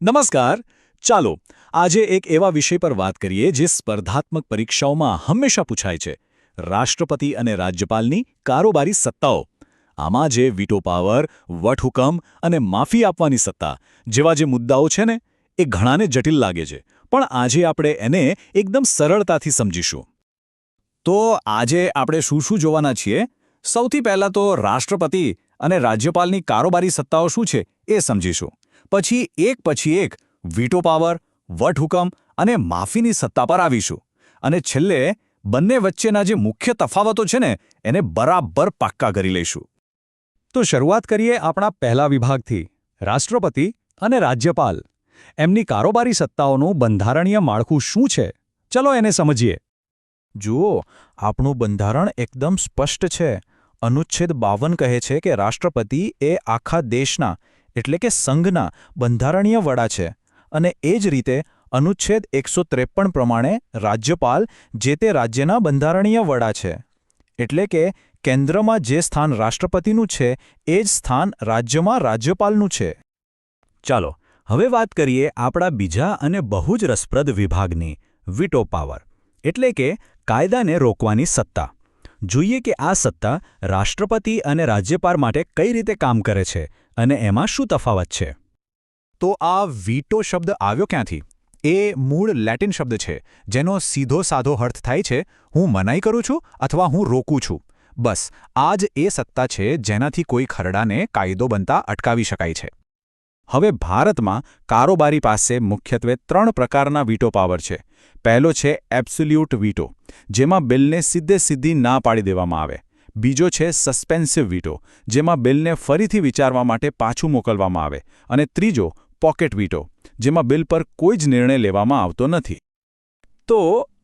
નમસ્કાર. ચાલો આજે એક એવા વિષય પર વાત કરીએ જે સ્પર્ધાત્મક પરીક્ષાઓમાં હંમેશા પૂછાય છે: રાષ્ટ્રપતિ અને રાજ્યપાલની કારોબારી સત્તાઓ. આમાં જે વીટો પાવર, વટહુકમ અને માફી આપવાની સત્તા જેવા જે મુદ્દાઓ છે ને, એ ઘણાને જટિલ લાગે છે, પણ આજે આપણે એને એકદમ સરળતાથી સમજીશું. તો આજે આપણે શું જોવાના છીએ? સૌથી પહેલાં તો રાષ્ટ્રપતિ અને રાજ્યપાલની કારોબારી સત્તાઓ શું છે એ સમજીશું. પછી એક વીટો પાવર, વટહુકમ અને માફીની સત્તા પર આવીશું. અને છેલ્લે બંને વચ્ચેના જે મુખ્ય તફાવતો છે ને, એને બરાબર પાક્કા કરી લઈશું. તો શરૂઆત કરીએ આપણા પહેલા વિભાગથી: રાષ્ટ્રપતિ અને રાજ્યપાલ. એમની કારોબારી સત્તાઓનું બંધારણીય માળખું શું છે? ચલો એને સમજીએ. જુઓ, આપણું બંધારણ એકદમ સ્પષ્ટ છે. અનુચ્છેદ 52 કહે છે કે રાષ્ટ્રપતિ એ આખા દેશના એટલે કે સંઘના બંધારણીય વડા છે, અને એ જ રીતે અનુચ્છેદ 153 પ્રમાણે રાજ્યપાલ જે તે રાજ્યના બંધારણીય વડા છે. એટલે કે કેન્દ્રમાં જે સ્થાન રાષ્ટ્રપતિનું છે એ જ સ્થાન રાજ્યમાં રાજ્યપાલનું છે. ચાલો હવે વાત કરીએ આપણા બીજા અને બહુ જ રસપ્રદ વિભાગની: વીટો પાવર, એટલે કે કાયદાને રોકવાની સત્તા. જોઈએ કે આ સત્તા રાષ્ટ્રપતિ અને રાજ્યપાલ માટે કઈ રીતે કામ કરે છે અને એમાં શું તફાવત છે. તો આ વીટો શબ્દ આવ્યો ક્યાંથી? એ મૂળ લેટિન શબ્દ છે, જેનો સીધો સાધો અર્થ થાય છે હું મનાઈ કરું છું અથવા હું રોકું છું. બસ આ જ એ સત્તા છે જેનાથી કોઈ ખરડાને કાયદો બનતા અટકાવી શકાય છે. હવે ભારતમાં કારોબારી પાસે મુખ્યત્વે 3 પ્રકારના વીટો પાવર છે. પહેલો છે એબ્સોલ્યુટ વીટો, જેમાં બિલને સીધી ના પાડી દેવામાં આવે. બીજો છે સસ્પેન્સિવ વીટો, જેમાં બિલને ફરીથી વિચારવા માટે પાછું મોકલવામાં આવે. અને ત્રીજો પોકેટ વીટો, જેમાં બિલ પર કોઈ જ નિર્ણય લેવામાં આવતો નથી. તો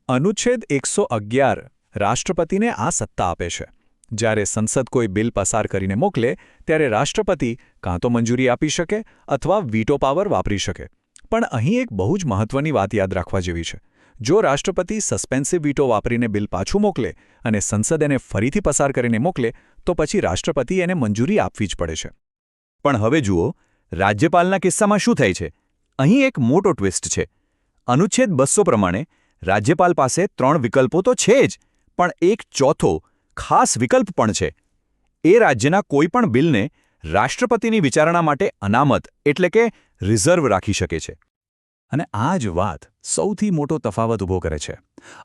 અનુચ્છેદ 111 રાષ્ટ્રપતિને આ સત્તા આપે છે. જ્યારે સંસદ કોઈ બિલ પસાર કરીને મોકલે ત્યારે રાષ્ટ્રપતિ કાં તો મંજૂરી આપી શકે અથવા વીટો પાવર વાપરી શકે. પણ અહીં એક બહુ જ મહત્વની વાત યાદ રાખવા જેવી છે. જો રાષ્ટ્રપતિ સસ્પેન્સિવ વીટો વાપરીને બિલ પાછું મોકલે અને સંસદ એને ફરીથી પસાર કરીને મોકલે તો પછી રાષ્ટ્રપતિ એને મંજૂરી આપવી જ પડે છે. પણ હવે જુઓ, રાજ્યપાલના કિસ્સામાં શું થાય છે? અહીં એક મોટો ટ્વિસ્ટ છે. અનુચ્છેદ 200 પ્રમાણે રાજ્યપાલ પાસે 3 વિકલ્પો તો છે જ, પણ એક ચોથો ખાસ વિકલ્પ પણ છે. એ રાજ્યના કોઈ પણ બિલને રાષ્ટ્રપતિની વિચારણા માટે અનામત એટલે કે રિઝર્વ રાખી શકે છે. અને આ જ વાત સૌથી મોટો તફાવત ઊભો કરે છે.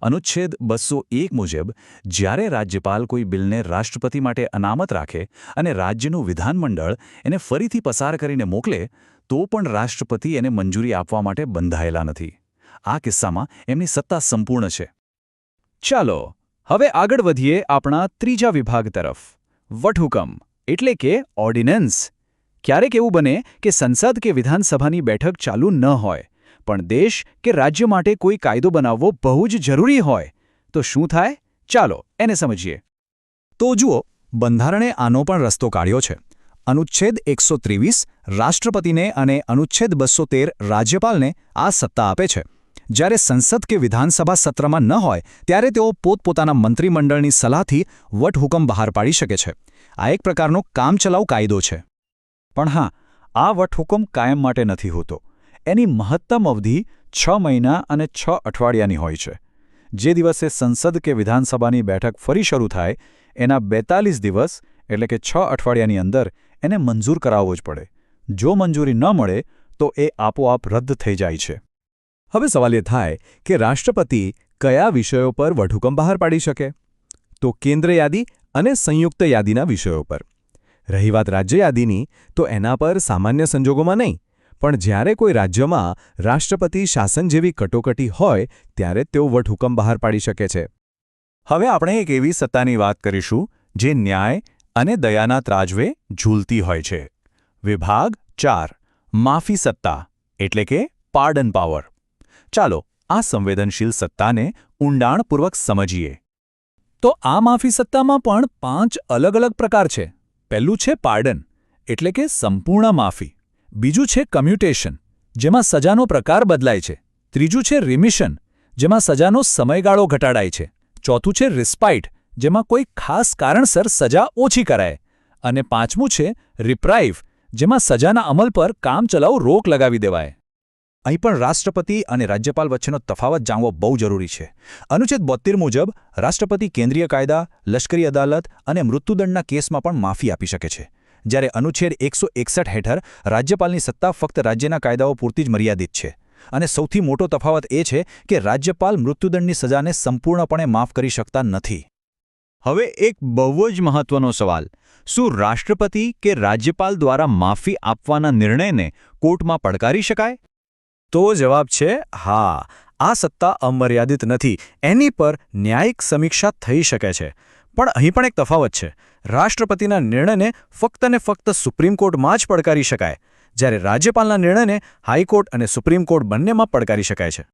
અનુચ્છેદ 201 મુજબ જ્યારે રાજ્યપાલ કોઈ બિલને રાષ્ટ્રપતિ માટે અનામત રાખે અને રાજ્યનું વિધાનમંડળ એને ફરીથી પસાર કરીને મોકલે તો પણ રાષ્ટ્રપતિ એને મંજૂરી આપવા માટે બંધાયેલા નથી. આ કિસ્સામાં એમની સત્તા સંપૂર્ણ છે. ચાલો હવે આગળ વધીએ આપણા ત્રીજા વિભાગ તરફ: વટહુકમ, એટલે કે ઓર્ડિનન્સ. ક્યારેક એવું બને કે સંસદ કે વિધાનસભાની બેઠક ચાલુ ન હોય, પણ દેશ કે રાજ્ય માટે કોઈ કાયદો બનાવવો બહુ જ જરૂરી હોય. તો શું થાય? ચાલો એને સમજીએ. તો જુઓ, બંધારણે આનો પણ રસ્તો કાઢ્યો છે. અનુચ્છેદ 123 રાષ્ટ્રપતિને અને અનુચ્છેદ 213 રાજ્યપાલને આ સત્તા આપે છે. જ્યારે સંસદ કે વિધાનસભા સત્રમાં ન હોય ત્યારે તેઓ પોતપોતાના મંત્રીમંડળની સલાહથી વટહુકમ બહાર પાડી શકે છે. આ એક પ્રકારનો કામચલાઉ કાયદો છે. પણ હા, આ વટહુકમ કાયમ માટે નથી હોતો. એની મહત્તમ અવધિ 6 મહિના અને 6 અઠવાડિયાની હોય છે. જે દિવસે સંસદ કે વિધાનસભાની બેઠક ફરી શરૂ થાય એના 42 દિવસ એટલે કે 6 અઠવાડિયાની અંદર એને મંજૂર કરાવવો જ પડે. જો મંજૂરી ન મળે તો એ આપોઆપ રદ થઈ જાય છે. હવે સવાલ એ થાય કે રાષ્ટ્રપતિ કયા વિષયો પર વટહુકમ બહાર પાડી શકે? તો કેન્દ્ર યાદી અને સંયુક્ત યાદીના વિષયો પર. રહી વાત રાજ્ય યાદીની, તો એના પર સામાન્ય સંજોગોમાં નહીં, પણ જ્યારે કોઈ રાજ્યમાં રાષ્ટ્રપતિ શાસન જેવી કટોકટી હોય ત્યારે તેઓ વટહુકમ બહાર પાડી શકે છે. હવે આપણે એક એવી સત્તાની વાત કરીશું જે ન્યાય અને દયાના ત્રાજવે ઝૂલતી હોય છે. વિભાગ 4: માફી સત્તા, એટલે કે પાર્ડન પાવર. ચાલો આ સંવેદનશીલ સત્તાને ઊંડાણપૂર્વક સમજીએ. તો આ માફી સત્તામાં પણ 5 અલગ-અલગ પ્રકાર છે. પહેલું છે પાર્ડન, એટલે કે સંપૂર્ણ માફી. બીજું છે કમ્યુટેશન, જેમાં સજાનો પ્રકાર બદલાય છે. ત્રીજું છે રિમિશન, જેમાં સજાનો સમયગાળો ઘટાડાય છે. ચોથું છે રિસ્પાઇટ, જેમાં કોઈ ખાસ કારણસર સજા ઓછી કરાય. અને પાંચમું છે રિપ્રાઇવ, જેમાં સજાના અમલ પર કામચલાઉ રોક લગાવી દેવાય. અહીં પણ રાષ્ટ્રપતિ અને રાજ્યપાલ વચ્ચેનો તફાવત જાણવો બહુ જરૂરી છે. અનુચ્છેદ 72 મુજબ રાષ્ટ્રપતિ કેન્દ્રીય કાયદા, લશ્કરી અદાલત અને મૃત્યુદંડના કેસમાં પણ માફી આપી શકે છે, જ્યારે અનુચ્છેદ 161 હેઠળ રાજ્યપાલની સત્તા ફક્ત રાજ્યના કાયદાઓ પૂરતી જ મર્યાદિત છે. અને સૌથી મોટો તફાવત એ છે કે રાજ્યપાલ મૃત્યુદંડની સજાને સંપૂર્ણપણે માફ કરી શકતા નથી. હવે એક બહુ જ મહત્વનો સવાલ, શું રાષ્ટ્રપતિ કે રાજ્યપાલ દ્વારા માફી આપવાના નિર્ણયને કોર્ટમાં પડકારી શકાય? તો જવાબ છે હા. આ સત્તા અમર્યાદિત નથી, એની પર ન્યાયિક સમીક્ષા થઈ શકે છે. પણ અહીં પણ એક તફાવત છે. રાષ્ટ્રપતિના નિર્ણયને ફક્ત ને ફક્ત સુપ્રીમ કોર્ટમાં જ પડકારી શકાય, જ્યારે રાજ્યપાલના નિર્ણયને હાઈકોર્ટ અને સુપ્રીમ કોર્ટ બંનેમાં પડકારી શકાય છે.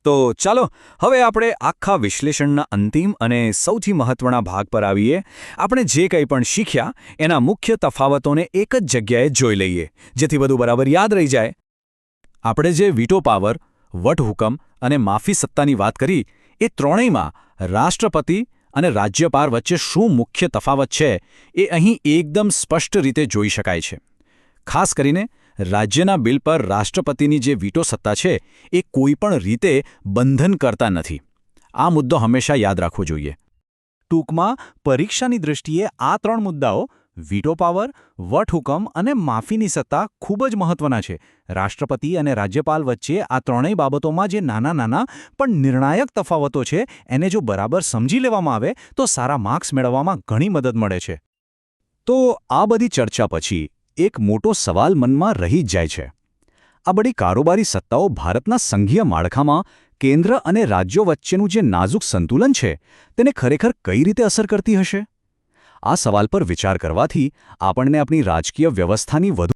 તો ચાલો હવે આપણે આખા વિશ્લેષણના અંતિમ અને સૌથી મહત્વના ભાગ પર આવીએ. આપણે જે કંઈ પણ શીખ્યા એના મુખ્ય તફાવતોને એક જ જગ્યાએ જોઈ લઈએ, જેથી બધું બરાબર યાદ રહી જાય. આપણે જે વીટો પાવર, વટહુકમ અને માફી સત્તાની વાત કરી, એ ત્રણેયમાં રાષ્ટ્રપતિ અને રાજ્યપાલ વચ્ચે શું મુખ્ય તફાવત છે એ અહીં એકદમ સ્પષ્ટ રીતે જોઈ શકાય છે. ખાસ કરીને રાજ્યના બિલ પર રાષ્ટ્રપતિની જે વીટો સત્તા છે એ કોઈપણ રીતે બંધન કરતા નથી. આ મુદ્દો હંમેશા યાદ રાખવો જોઈએ. ટૂંકમાં પરીક્ષાની દૃષ્ટિએ આ ત્રણ મુદ્દાઓ વીટો પાવર, વટહુકમ અને માફીની સત્તા ખૂબ જ મહત્વના છે. રાષ્ટ્રપતિ અને રાજ્યપાલ વચ્ચે આ ત્રણેય બાબતોમાં જે નાના નાના પણ નિર્ણાયક તફાવતો છે એને જો બરાબર સમજી લેવામાં આવે તો સારા માર્ક્સ મેળવવામાં ઘણી મદદ મળે છે. તો આ બધી ચર્ચા પછી એક મોટો સવાલ મનમાં રહી જ જાય છે. આ બધી કારોબારી સત્તાઓ ભારતના સંઘીય માળખામાં કેન્દ્ર અને રાજ્યો વચ્ચેનું જે નાજુક સંતુલન છે તેને ખરેખર કઈ રીતે અસર કરતી હશે? આ સવાલ પર વિચાર કરવાથી આપણને આપણી રાજકીય વ્યવસ્થાની વધુ